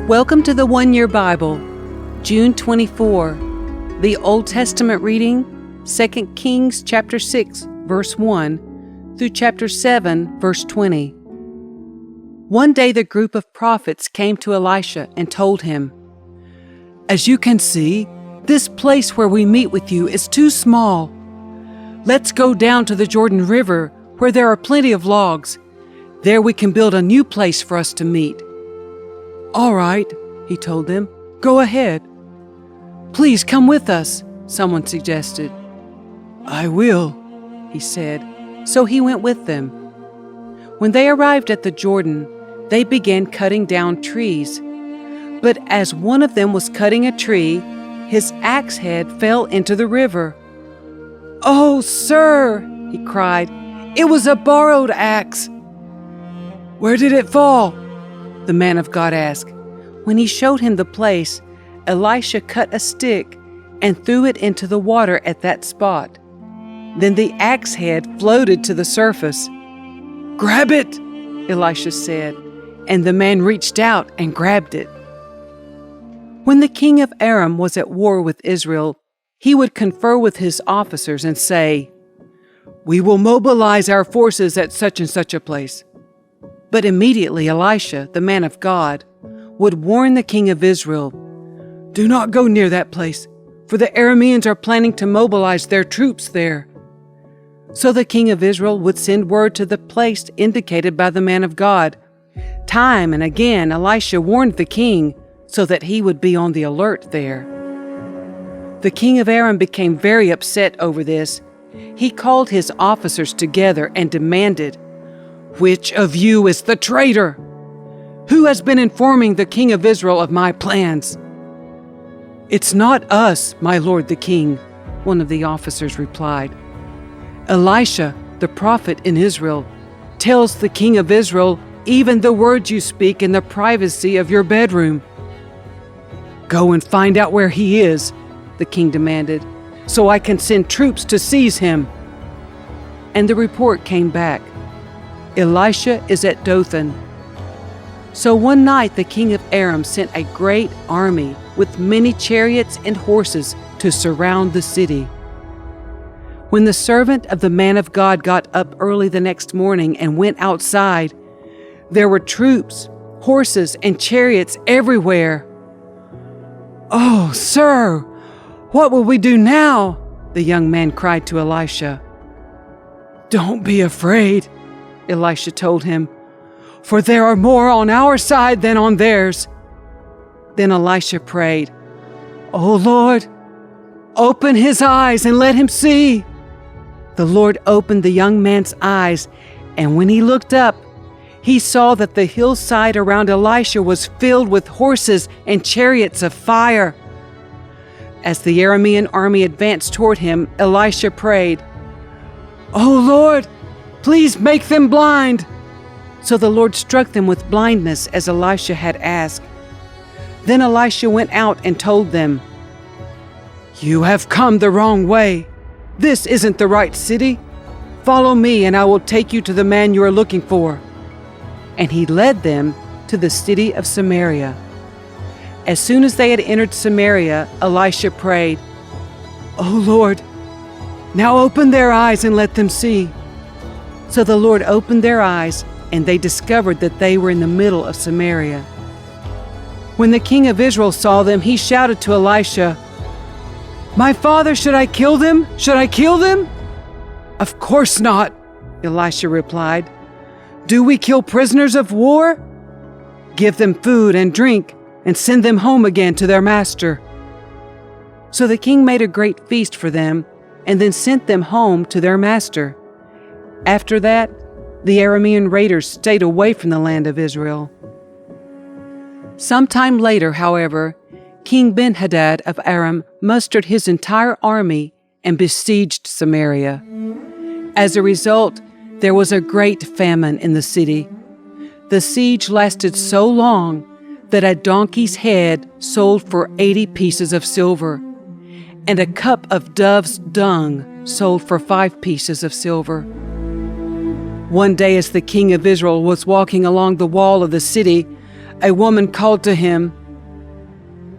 Welcome to the One Year Bible, June 24. The Old Testament reading, 2 Kings chapter 6, verse 1 through chapter 7, verse 20. One day the group of prophets came to Elisha and told him, "As you can see, this place where we meet with you is too small. Let's go down to the Jordan River where there are plenty of logs. There we can build a new place for us to meet." "All right," he told them. "Go ahead." "Please come with us," someone suggested. "I will," he said. So he went with them. When they arrived at the Jordan, they began cutting down trees. But as one of them was cutting a tree, his axe head fell into the river. "Oh, sir," he cried, "it was a borrowed axe." "Where did it fall?" the man of God asked. When he showed him the place, Elisha cut a stick and threw it into the water at that spot. Then the axe head floated to the surface. "Grab it," Elisha said, and the man reached out and grabbed it. When the king of Aram was at war with Israel, he would confer with his officers and say, "We will mobilize our forces at such and such a place." But immediately Elisha, the man of God, would warn the king of Israel, "Do not go near that place, for the Arameans are planning to mobilize their troops there." So the king of Israel would send word to the place indicated by the man of God. Time and again Elisha warned the king so that he would be on the alert there. The king of Aram became very upset over this. He called his officers together and demanded, "Which of you is the traitor? Who has been informing the king of Israel of my plans?" "It's not us, my lord the king," one of the officers replied. "Elisha, the prophet in Israel, tells the king of Israel even the words you speak in the privacy of your bedroom." "Go and find out where he is," the king demanded, "so I can send troops to seize him." And the report came back, "Elisha is at Dothan." So one night the king of Aram sent a great army with many chariots and horses to surround the city. When the servant of the man of God got up early the next morning and went outside, there were troops, horses, and chariots everywhere. "Oh, sir, what will we do now?" the young man cried to Elisha. "Don't be afraid," Elisha told him, "for there are more on our side than on theirs." Then Elisha prayed, "Oh Lord, open his eyes and let him see." The Lord opened the young man's eyes, and when he looked up, he saw that the hillside around Elisha was filled with horses and chariots of fire. As the Aramean army advanced toward him, Elisha prayed, "Oh Lord, please make them blind." So the Lord struck them with blindness as Elisha had asked. Then Elisha went out and told them, "You have come the wrong way. This isn't the right city. Follow me and I will take you to the man you are looking for." And he led them to the city of Samaria. As soon as they had entered Samaria, Elisha prayed, "Oh Lord, now open their eyes and let them see." So the Lord opened their eyes, and they discovered that they were in the middle of Samaria. When the king of Israel saw them, he shouted to Elisha, "My father, should I kill them? Should I kill them?" "Of course not," Elisha replied. "Do we kill prisoners of war? Give them food and drink and send them home again to their master." So the king made a great feast for them and then sent them home to their master. After that, the Aramean raiders stayed away from the land of Israel. Sometime later, however, King Ben-Hadad of Aram mustered his entire army and besieged Samaria. As a result, there was a great famine in the city. The siege lasted so long that a donkey's head sold for 80 pieces of silver, and a cup of dove's dung sold for 5 pieces of silver. One day, as the king of Israel was walking along the wall of the city, a woman called to him,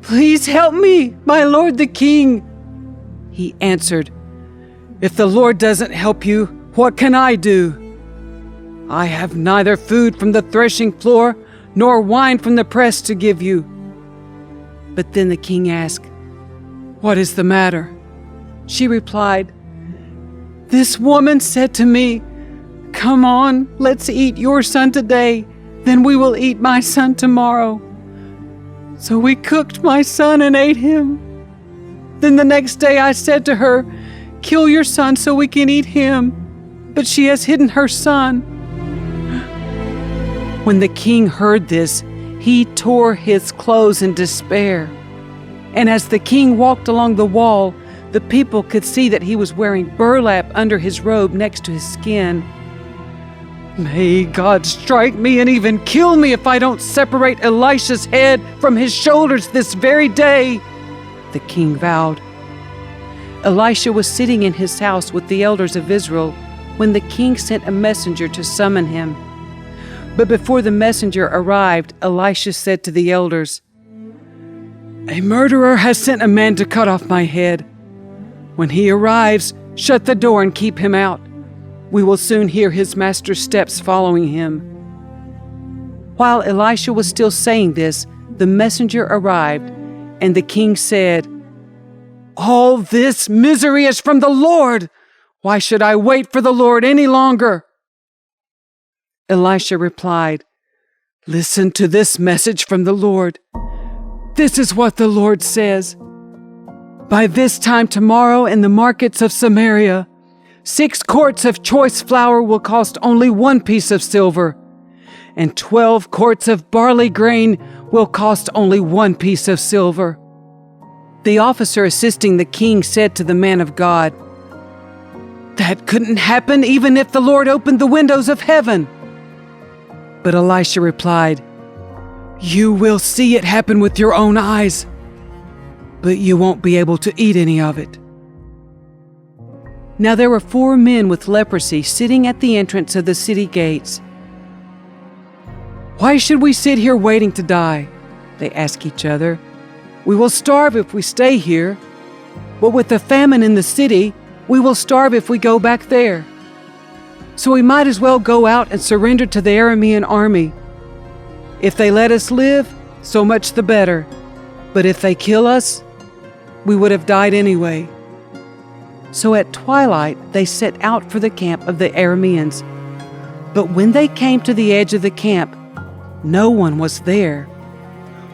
"Please help me, my lord the king." He answered, "If the Lord doesn't help you, what can I do? I have neither food from the threshing floor nor wine from the press to give you." But then the king asked, "What is the matter?" She replied, "This woman said to me, 'Come on, let's eat your son today, then we will eat my son tomorrow.' So we cooked my son and ate him. Then the next day I said to her, 'Kill your son so we can eat him.' But she has hidden her son." When the king heard this, he tore his clothes in despair. And as the king walked along the wall, the people could see that he was wearing burlap under his robe next to his skin. "May God strike me and even kill me if I don't separate Elisha's head from his shoulders this very day," the king vowed. Elisha was sitting in his house with the elders of Israel when the king sent a messenger to summon him. But before the messenger arrived, Elisha said to the elders, "A murderer has sent a man to cut off my head. When he arrives, shut the door and keep him out. We will soon hear his master's steps following him." While Elisha was still saying this, the messenger arrived, and the king said, "All this misery is from the Lord. Why should I wait for the Lord any longer?" Elisha replied, "Listen to this message from the Lord. This is what the Lord says. By this time tomorrow in the markets of Samaria, 6 quarts of choice flour will cost only 1 piece of silver, and 12 quarts of barley grain will cost only 1 piece of silver." The officer assisting the king said to the man of God, "That couldn't happen even if the Lord opened the windows of heaven." But Elisha replied, "You will see it happen with your own eyes, but you won't be able to eat any of it." Now there were 4 men with leprosy sitting at the entrance of the city gates. "Why should we sit here waiting to die?" they asked each other. "We will starve if we stay here, but with the famine in the city, we will starve if we go back there. So we might as well go out and surrender to the Aramean army. If they let us live, so much the better. But if they kill us, we would have died anyway." So at twilight they set out for the camp of the Arameans. But when they came to the edge of the camp, no one was there.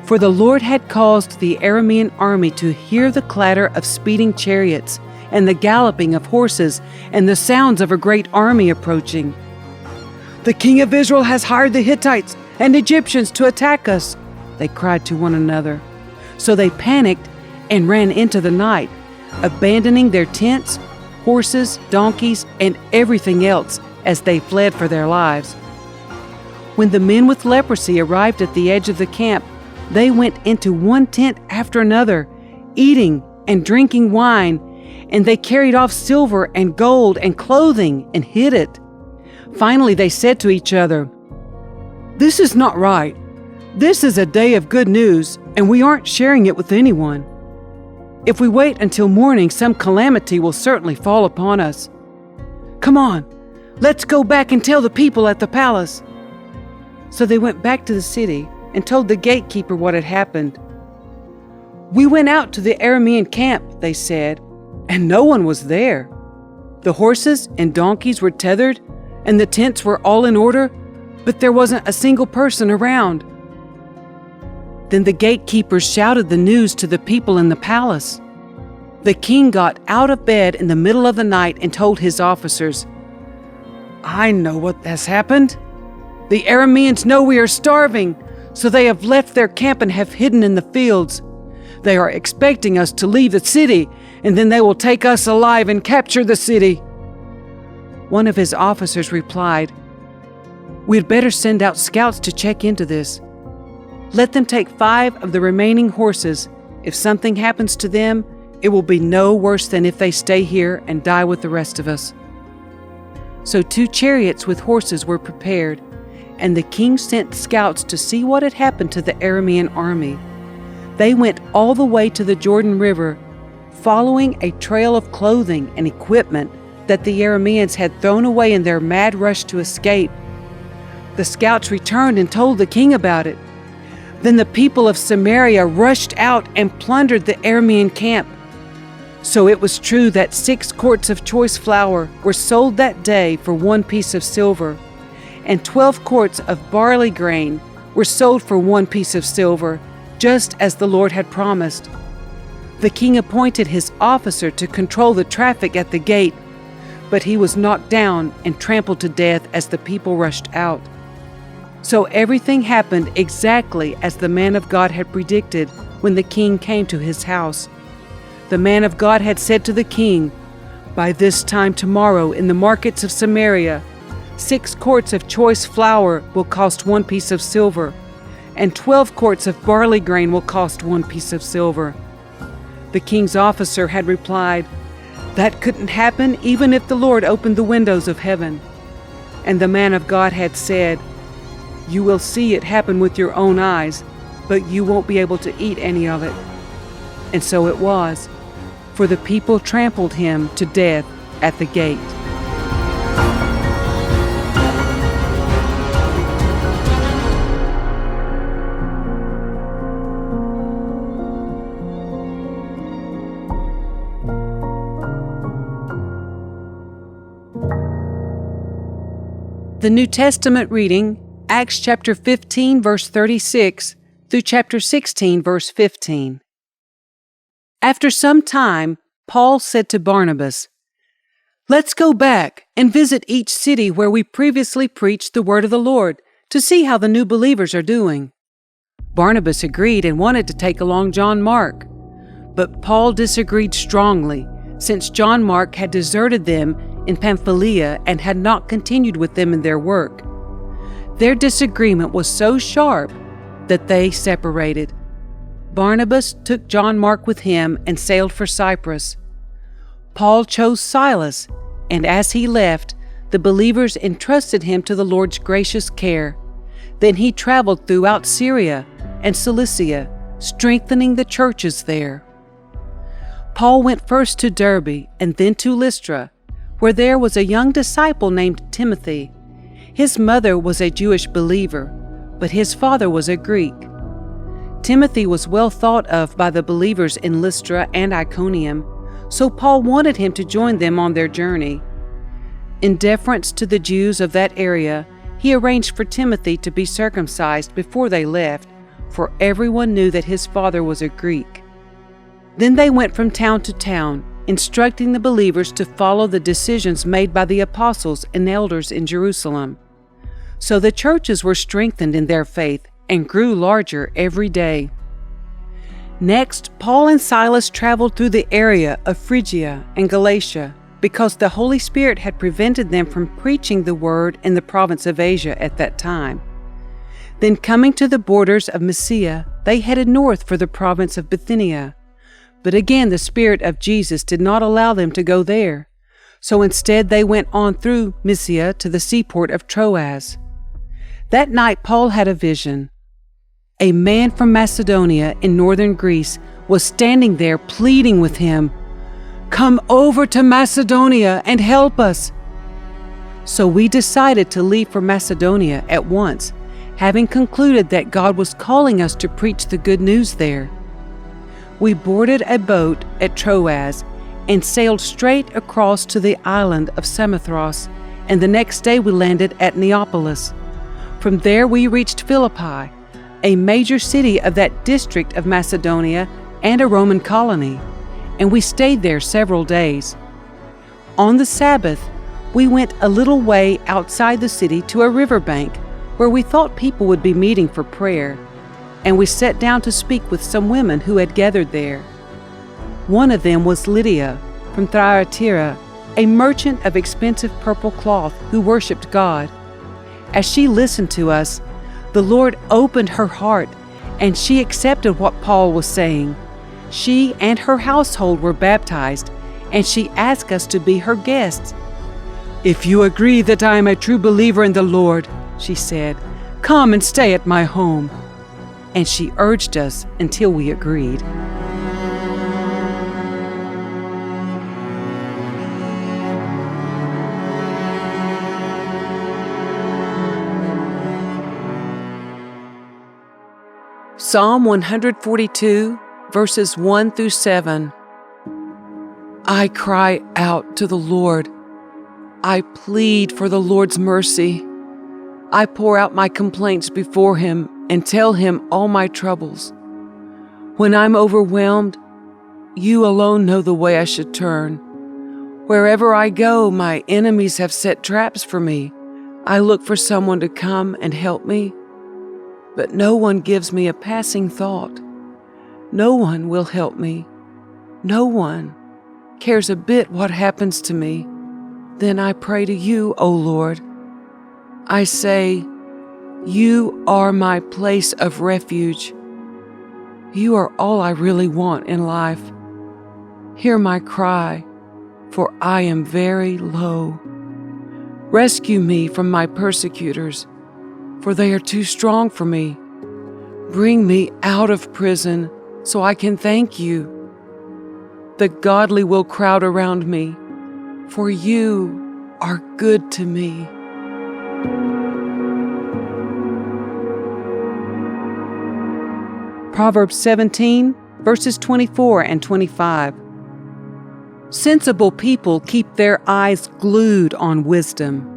For the Lord had caused the Aramean army to hear the clatter of speeding chariots and the galloping of horses and the sounds of a great army approaching. "The king of Israel has hired the Hittites and Egyptians to attack us," they cried to one another. So they panicked and ran into the night, abandoning their tents, horses, donkeys, and everything else as they fled for their lives. When the men with leprosy arrived at the edge of the camp, they went into one tent after another, eating and drinking wine, and they carried off silver and gold and clothing and hid it. Finally they said to each other, "This is not right. This is a day of good news, and we aren't sharing it with anyone. If we wait until morning, some calamity will certainly fall upon us. Come on, let's go back and tell the people at the palace." So they went back to the city and told the gatekeeper what had happened. "We went out to the Aramean camp," they said, "and no one was there. The horses and donkeys were tethered, and the tents were all in order, but there wasn't a single person around." Then the gatekeepers shouted the news to the people in the palace. The king got out of bed in the middle of the night and told his officers, "I know what has happened. The Arameans know we are starving, so they have left their camp and have hidden in the fields. They are expecting us to leave the city, and then they will take us alive and capture the city." One of his officers replied, "We had better send out scouts to check into this. Let them take 5 of the remaining horses. If something happens to them, it will be no worse than if they stay here and die with the rest of us." So 2 chariots with horses were prepared, and the king sent scouts to see what had happened to the Aramean army. They went all the way to the Jordan River, following a trail of clothing and equipment that the Arameans had thrown away in their mad rush to escape. The scouts returned and told the king about it. Then the people of Samaria rushed out and plundered the Aramean camp. So it was true that 6 quarts of choice flour were sold that day for 1 piece of silver, and 12 quarts of barley grain were sold for 1 piece of silver, just as the Lord had promised. The king appointed his officer to control the traffic at the gate, but he was knocked down and trampled to death as the people rushed out. So everything happened exactly as the man of God had predicted when the king came to his house. The man of God had said to the king, "By this time tomorrow in the markets of Samaria, 6 quarts of choice flour will cost 1 piece of silver, and 12 quarts of barley grain will cost 1 piece of silver." The king's officer had replied, "That couldn't happen even if the Lord opened the windows of heaven." And the man of God had said, "You will see it happen with your own eyes, but you won't be able to eat any of it." And so it was, for the people trampled him to death at the gate. The New Testament reading, Acts chapter 15, verse 36 through chapter 16, verse 15. After some time, Paul said to Barnabas, "Let's go back and visit each city where we previously preached the word of the Lord to see how the new believers are doing." Barnabas agreed and wanted to take along John Mark, but Paul disagreed strongly, since John Mark had deserted them in Pamphylia and had not continued with them in their work. Their disagreement was so sharp that they separated. Barnabas took John Mark with him and sailed for Cyprus. Paul chose Silas, and as he left, the believers entrusted him to the Lord's gracious care. Then he traveled throughout Syria and Cilicia, strengthening the churches there. Paul went first to Derbe and then to Lystra, where there was a young disciple named Timothy. His mother was a Jewish believer, but his father was a Greek. Timothy was well thought of by the believers in Lystra and Iconium, so Paul wanted him to join them on their journey. In deference to the Jews of that area, he arranged for Timothy to be circumcised before they left, for everyone knew that his father was a Greek. Then they went from town to town, instructing the believers to follow the decisions made by the apostles and elders in Jerusalem. So the churches were strengthened in their faith and grew larger every day. Next, Paul and Silas traveled through the area of Phrygia and Galatia, because the Holy Spirit had prevented them from preaching the word in the province of Asia at that time. Then, coming to the borders of Mysia, they headed north for the province of Bithynia. But again, the Spirit of Jesus did not allow them to go there. So instead, they went on through Mysia to the seaport of Troas. That night, Paul had a vision. A man from Macedonia in northern Greece was standing there pleading with him, "Come over to Macedonia and help us." So we decided to leave for Macedonia at once, having concluded that God was calling us to preach the good news there. We boarded a boat at Troas and sailed straight across to the island of Samothrace, and the next day we landed at Neapolis. From there we reached Philippi, a major city of that district of Macedonia and a Roman colony, and we stayed there several days. On the Sabbath, we went a little way outside the city to a riverbank where we thought people would be meeting for prayer, and we sat down to speak with some women who had gathered there. One of them was Lydia from Thyatira, a merchant of expensive purple cloth who worshipped God. As she listened to us, the Lord opened her heart, and she accepted what Paul was saying. She and her household were baptized, and she asked us to be her guests. "If you agree that I am a true believer in the Lord," she said. "Come and stay at my home." And she urged us until we agreed. Psalm 142, verses 1 through 7. I cry out to the Lord. I plead for the Lord's mercy. I pour out my complaints before Him and tell Him all my troubles. When I'm overwhelmed, You alone know the way I should turn. Wherever I go, my enemies have set traps for me. I look for someone to come and help me, but no one gives me a passing thought. No one will help me. No one cares a bit what happens to me. Then I pray to You, O Lord. I say, You are my place of refuge. You are all I really want in life. Hear my cry, for I am very low. Rescue me from my persecutors, for they are too strong for me. Bring me out of prison so I can thank You. The godly will crowd around me, for You are good to me. Proverbs 17, verses 24 and 25. Sensible people keep their eyes glued on wisdom,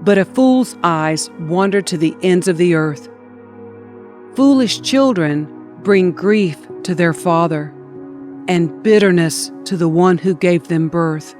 but a fool's eyes wander to the ends of the earth. Foolish children bring grief to their father, and bitterness to the one who gave them birth.